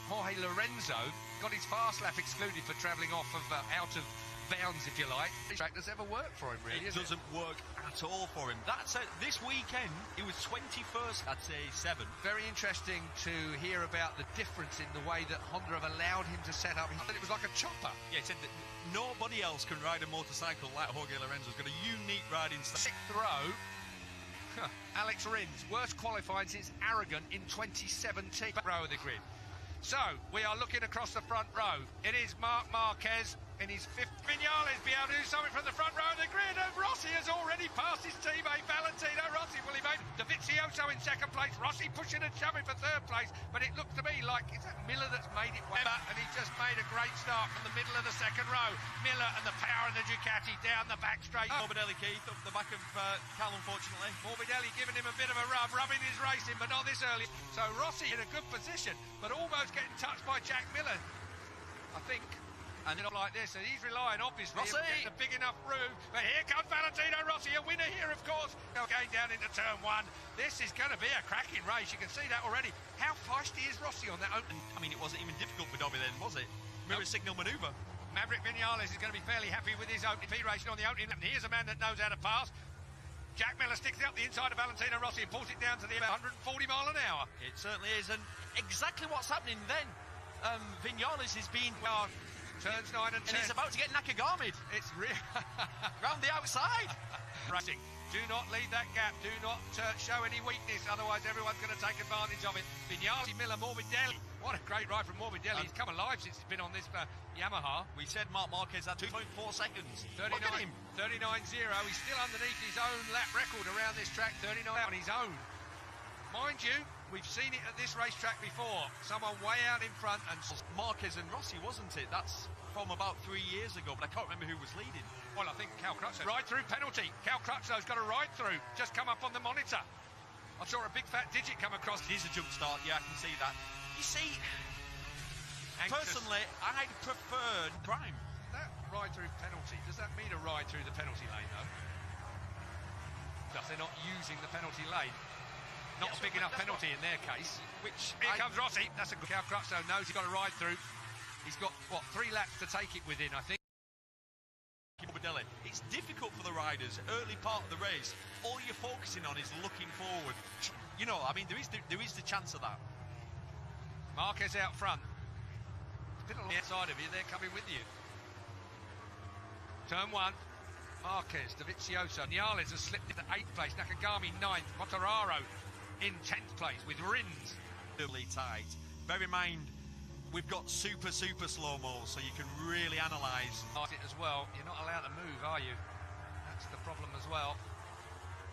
Jorge Lorenzo got his fast lap excluded for travelling off of out of bounds, if you like. This track does ever work for him, really. It doesn't work at all for him. That's this weekend, he was 21st, I'd say 7. Very interesting to hear about the difference in the way that Honda have allowed him to set up. He said it was like a chopper. Yeah, he said that nobody else can ride a motorcycle like Jorge Lorenzo. He's got a unique riding style. 6th row. Alex Rins, worst qualifying since Aragon in 2017. Back row of the grid. So, we are looking across the front row. It is Marc Marquez in his 5th. Vinales be able to do something from the front row of the grid. And Rossi has already passed his teammate Valentino Rossi. Will he make Dovizioso in 2nd place? Rossi pushing and shoving for 3rd place. But it looked to me like it's that Miller that's made it. And he just made a great start from the middle of the 2nd row. Miller and the power of the Ducati down the back straight. Morbidelli, Keith, up the back of Cal, unfortunately. Morbidelli giving him a bit of a rub, rubbing his racing, but not this early. So Rossi in a good position, but almost getting touched by Jack Miller, I think. And not like this, and he's relying obviously on getting a big enough room. But here comes Valentino Rossi, a winner here, of course. Now going down into turn 1. This is going to be a cracking race. You can see that already. How feisty is Rossi on that opening? I mean, it wasn't even difficult for Dobby then, was it? Mirror signal manoeuvre. Maverick Vinales is going to be fairly happy with his opening feed racing on the opening lap. Here's a man that knows how to pass. Jack Miller sticks it up the inside of Valentino Rossi and pulls it down to the 140 mile an hour. It certainly is, and exactly what's happening then. Vinales is being... Turns 9 and 10. And he's about to get Nakagami'd. It's really... round the outside. Racing. Do not leave that gap. Do not show any weakness, otherwise everyone's going to take advantage of it. Vinales, Miller, Morbidelli. What a great ride from Morbidelli. He's come alive since he's been on this Yamaha. We said Marc Marquez had 2.4 seconds. 39, Look at him. 39.0. He's still underneath his own lap record around this track. 39 on his own. Mind you, we've seen it at this racetrack before. Someone way out in front and... Marquez and Rossi, wasn't it? That's from about 3 years ago, but I can't remember who was leading. Well, I think Cal Crutchlow. Ride-through penalty. Cal Crutchlow's got a ride-through. Just come up on the monitor. I saw a big fat digit come across. It is a jump start, yeah, I can see that. You see, personally, I'd prefer Prime. That ride-through penalty, does that mean a ride through the penalty lane, though? Because they're not using the penalty lane. Not a big enough penalty in their case. Here comes Rossi. That's a good. Cal Crutchlow knows he's got a ride through. He's got, what, 3 laps to take it within, I think. Morbidelli. It's difficult for the riders, early part of the race. All you're focusing on is looking forward. You know, I mean, there is the chance of that. Marquez out front. A bit on the outside of you, they're coming with you. Turn 1. Marquez, Dovizioso. Vinales has slipped into 8th place. Nakagami 9th. Quartararo in 10th place with Rins. Really tight. Bear in mind, we've got super slow-mo, so you can really analyse it as well. You're not allowed to move, are you? That's the problem as well.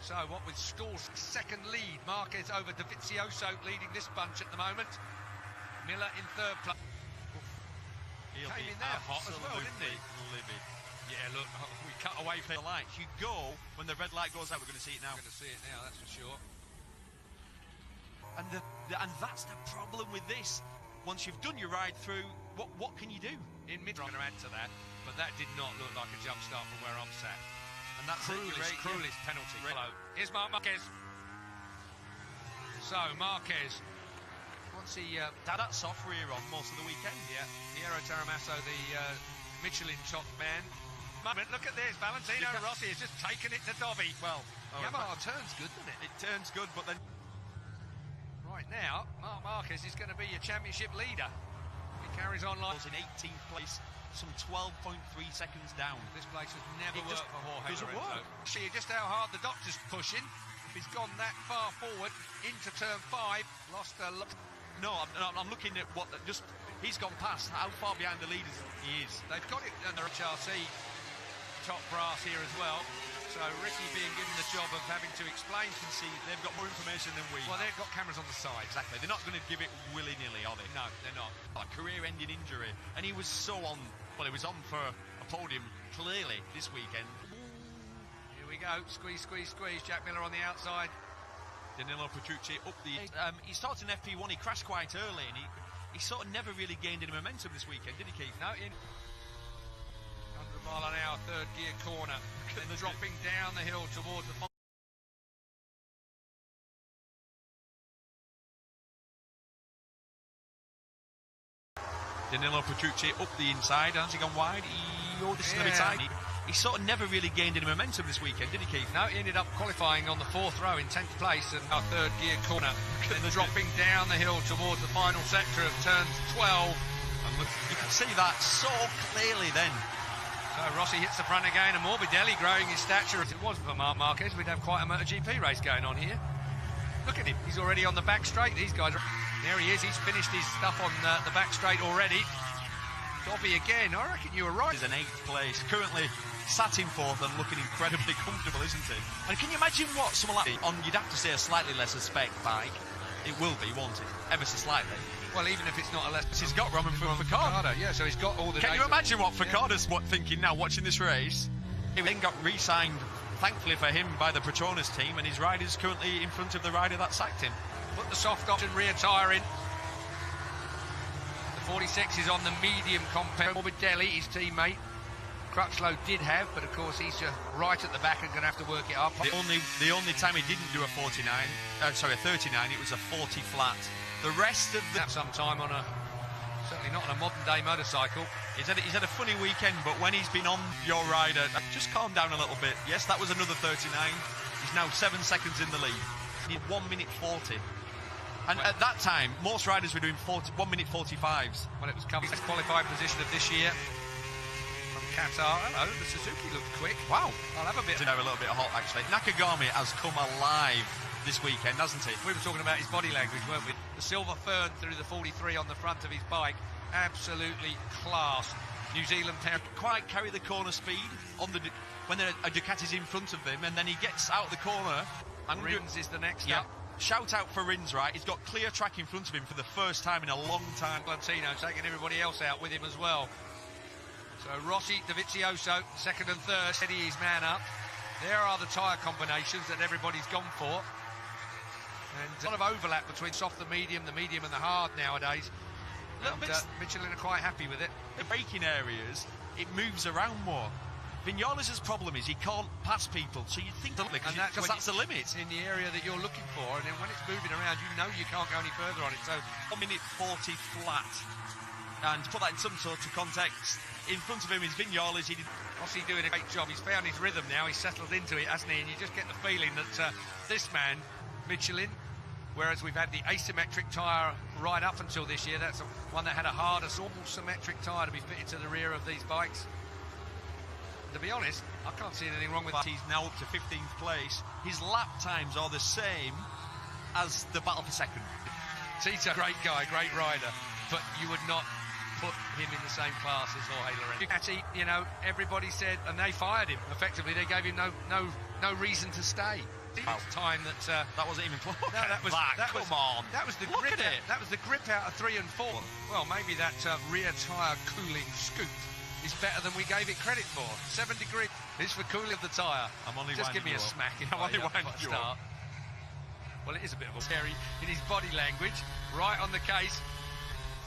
So, what with Stall's 2nd lead, Marquez over Dovizioso leading this bunch at the moment. Miller in 3rd place. Came in there hot as well, didn't he? Livid. Yeah, look, we cut away from the lights. You go when the red light goes out. We're going to see it now. We're going to see it now, that's for sure. And that's the problem with this. Once you've done your ride through, what can you do? In mid, I'm going to add to that, but that did not look like a jump start from where I'm sat. And that's cruelest penalty. Hello. Here's Marc Marquez. So Marquez, once he that soft rear on most of the weekend. Yeah, Piero Taramasso, the Michelin top man. Look at this, Valentino Rossi has just taken it to Dobby. Well, Yamaha turns good, doesn't it? It turns good, but then... Right now, Marc Marquez is going to be your championship leader. He carries on like... in 18th place, some 12.3 seconds down. This place has never worked for Jorge doesn't Lorenzo. work. See just how hard the doctor's pushing. He's gone that far forward into turn 5, lost a lot. No, I'm looking at what... He's gone past how far behind the leaders he is. They've got it under HRC top brass here as well. So Ricky being given the job of having to explain to see they've got more information than we. Well, they've got cameras on the side. Exactly. They're not going to give it willy-nilly, are they? No, they're not. A career-ending injury, and he was so on. Well, he was on for a podium clearly this weekend. Here we go. Squeeze. Jack Miller on the outside. Danilo Petrucci up the... he started in FP1. He crashed quite early, and he sort of never really gained any momentum this weekend, did he, Keith? No, in 100 mile an hour, 3rd gear corner, then dropping down the hill towards the Danilo Petrucci up the inside. Has he gone wide? This is going to be tight. He sort of never really gained any momentum this weekend, did he, Keith? No, he ended up qualifying on the 4th row in 10th place and our 3rd gear corner. Then dropping down the hill towards the final sector of turns 12. And look, you can see that so clearly then. So Rossi hits the front again, and Morbidelli growing his stature. If it wasn't for Marc Marquez, we'd have quite a MotoGP race going on here. Look at him, he's already on the back straight. These guys are... There he is, he's finished his stuff on the back straight already. Dobby again, I reckon you were right. He's in 8th place, currently sat in 4th and looking incredibly comfortable, isn't he? And can you imagine what someone like on, you'd have to say, a slightly lesser spec bike? It will be, won't it? Ever so slightly. Well, even if it's not a less... He's got Roman Furcado. Yeah, so he's got all the... Can you imagine what Furcado's thinking now, watching this race? He then got re-signed, thankfully for him, by the Petronas team, and his rider's currently in front of the rider that sacked him. Put the soft option rear tyre in. The 46 is on the medium compound. Morbidelli, his teammate. Crutchlow did have, but of course he's right at the back and going to have to work it up. The only time he didn't do a 39, sorry, a 39, it was a 40 flat. The rest of the... Some time on a... Certainly not on a modern-day motorcycle. He's had a funny weekend, but when he's been on your rider, just calm down a little bit. Yes, that was another 39. He's now 7 seconds in the lead. He did 1 minute 40. And at that time, most riders were doing 1 minute 45s. Well, it was Covey's qualifying position of this year. From Qatar. Hello, the Suzuki looked quick. Wow, I'll have a bit. A little bit hot, actually. Nakagami has come alive this weekend, hasn't he? We were talking about his body language, weren't we? The silver fern through the 43 on the front of his bike. Absolutely class. New Zealand pair quite carry the corner speed on the when a Ducati's in front of them, and then he gets out of the corner. And Rins is the next up. Shout out for Rins, right? He's got clear track in front of him for the first time in a long time. Glantino taking everybody else out with him as well. So Rossi, Dovizioso, 2nd and 3rd, steady his man up. There are the tyre combinations that everybody's gone for. And a lot of overlap between soft and the medium and the hard nowadays. Michelin are quite happy with it. The braking areas, it moves around more. Vignales' problem is he can't pass people, so you think because that's the limit. It's in the area that you're looking for, and then when it's moving around, you know you can't go any further on it. So 1 minute 40 flat. And to put that in some sort of context, in front of him is Vignales. Rossi doing a great job. He's found his rhythm now. He's settled into it, hasn't he? And you just get the feeling that this man, Michelin, whereas we've had the asymmetric tyre right up until this year, that's one that had a harder, normal symmetric tyre to be fitted to the rear of these bikes. To be honest, I can't see anything wrong with that. He's now up to 15th place. His lap times are the same as the battle for second. Tito, great guy, great rider, but you would not put him in the same class as Jorge Lorenzo. Ducati, you know, everybody said, and they fired him. Effectively, they gave him no reason to stay. Wow. Time that wasn't even close. No, that was come on. That was the grip. That was the grip out of 3 and 4. Well, maybe that rear tyre cooling scoop is better than we gave it credit for. 7 degree is for cooling of the tyre. I'm only just give me a smack. I'm only winding you up. Well, it is a bit of a scary in his body language. Right on the case.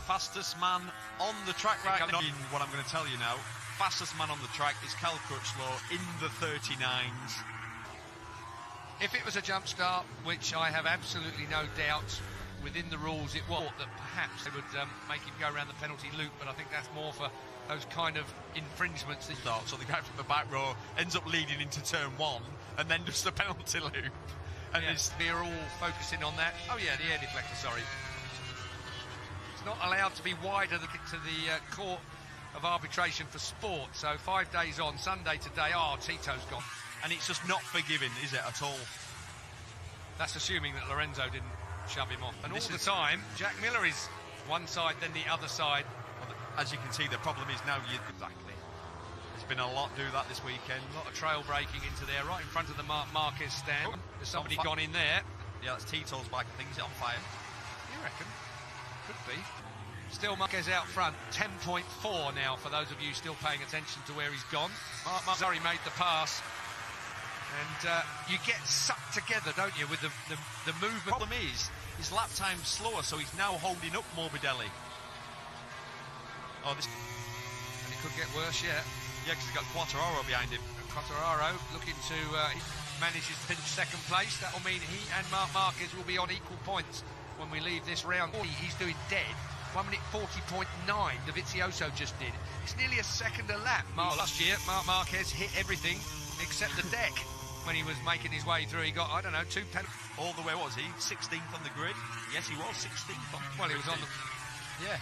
Fastest man on the track right now. What I'm going to tell you now. Fastest man on the track is Cal Crutchlow in the 39s. If it was a jump start, which I have absolutely no doubt within the rules it was, that perhaps they would make him go around the penalty loop, but I think that's more for those kind of infringements. So the guy from the back row ends up leading into turn 1 and then does the penalty loop. And we're all focusing on that. Oh yeah, the air deflector, sorry. It's not allowed to be wider to the court of arbitration for sport. So 5 days on, Sunday today, Tito's gone. And it's just not forgiving, is it, at all? That's assuming that Lorenzo didn't shove him off. And all the time, Jack Miller is one side, then the other side. As you can see, the problem is now exactly. There's been a lot do that this weekend. A lot of trail breaking into there, right in front of the Marquez stand. There's somebody gone in there. Yeah, that's Tito's bike. I think he's on fire. You reckon? Could be. Still Marquez out front. 10.4 now for those of you still paying attention to where he's gone. Mazzari made the pass. And you get sucked together, don't you, with the movement. The problem is, his lap time's slower, so he's now holding up Morbidelli. And it could get worse yet. Yeah, because he's got Quartararo behind him. Quartararo looking to manage his pinch 2nd place. That will mean he and Marc Marquez will be on equal points when we leave this round. He's doing dead. 1 minute 40.9 Dovizioso just did. It's nearly a second a lap. Last year, Marc Marquez hit everything except the deck when he was making his way through. He got, I don't know, 2 penalties. All the way, was he? 16th on the grid? Yes, he was 16th on the grid. Well, he was on the... Yeah.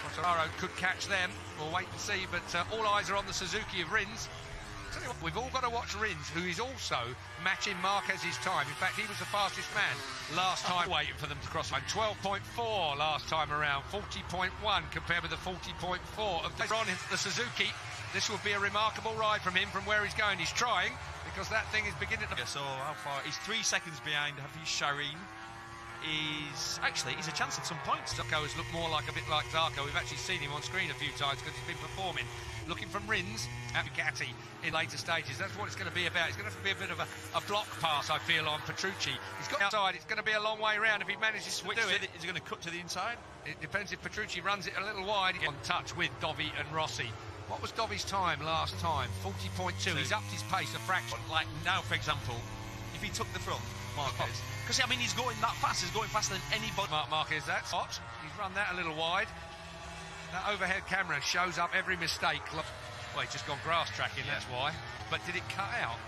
Quartararo could catch them. We'll wait and see, but all eyes are on the Suzuki of Rins. Tell you what, we've all got to watch Rins, who is also matching Marquez's time. In fact, he was the fastest man last time, waiting for them to cross line. 12.4 last time around, 40.1 compared with the 40.4 of the Suzuki. This will be a remarkable ride from him from where he's going. He's trying, because that thing is beginning to... Yeah, so how far? He's 3 seconds behind Hafiz Shireen. He's a chance at some points. Zarco has looked more like a bit like Zarco. We've actually seen him on screen a few times because he's been performing. Looking from Rins at Bugatti in later stages. That's what it's going to be about. It's going to be a bit of a block pass, I feel, on Petrucci. He's got outside. It's going to be a long way round if he manages to do it. Is he going to cut to the inside? It depends if Petrucci runs it a little wide. On touch with Dovi and Rossi. What was Dovi's time last time? 40.2. He's upped his pace a fraction. Like now, for example, if he took the front, Marquez. Because, I mean, he's going that fast. He's going faster than anybody. Marquez, that's hot. He's run that a little wide. That overhead camera shows up every mistake. Well, he's just gone grass tracking, that's why. But did it cut out?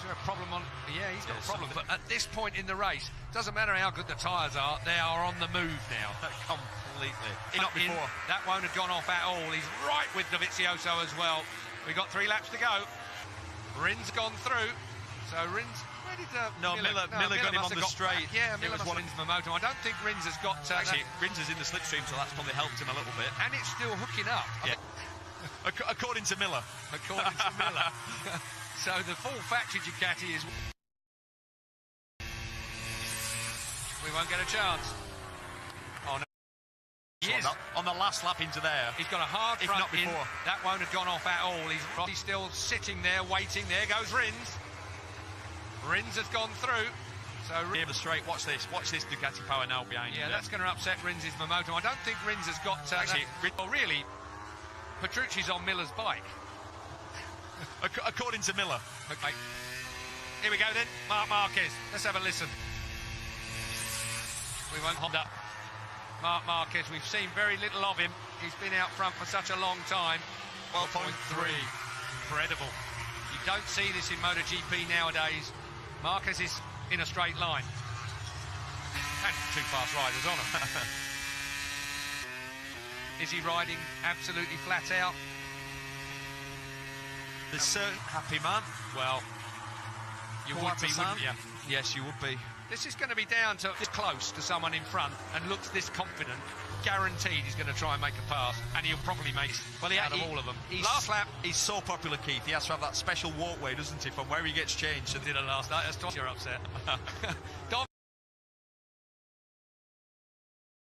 Is there a problem on... Yeah, he's got a problem. But at this point in the race, doesn't matter how good the tyres are, they are on the move now. Completely. Not before. That won't have gone off at all. He's right with Dovizioso as well. We've got 3 laps to go. Rins gone through. So Rins... Miller got him on the straight. Yeah, Miller was Rins Moto. I don't think Rins has got... Actually, Rins is in the slipstream, so that's probably helped him a little bit. And it's still hooking up. Yeah. According to Miller. According to Miller. So the full factory Ducati is... We won't get a chance. Oh, no. He is. On the last lap into there. He's got a hard front not before. That won't have gone off at all. He's still sitting there, waiting. There goes Rins. Rins has gone through. So Near the straight, watch this Ducati power now behind you. Yeah, that's going to upset Rins' Moto. I don't think Rins has got... Actually, really, Petrucci's on Miller's bike. According to Miller. Okay. Here we go then, Marc Marquez. Let's have a listen. We won't hold up. Marc Marquez, we've seen very little of him. He's been out front for such a long time. 12.3. Incredible. You don't see this in MotoGP nowadays. Marquez is in a straight line. And 2 fast riders on him. Is he riding absolutely flat out? There's certain happy man. Well, you would be, wouldn't you? Yes, you would be. This is going to be down to this close to someone in front and looks this confident. Guaranteed he's going to try and make a pass, and he'll probably make out of all of them. Last lap. He's so popular, Keith. He has to have that special walkway, doesn't he, from where he gets changed. And did it last night. That's you're upset.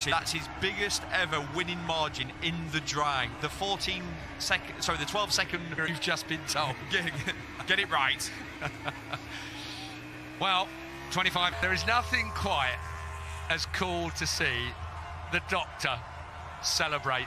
That's his biggest ever winning margin in the dry. The 12 second you've just been told. Get it right. Well, 25. There is nothing quite as cool to see the doctor celebrate.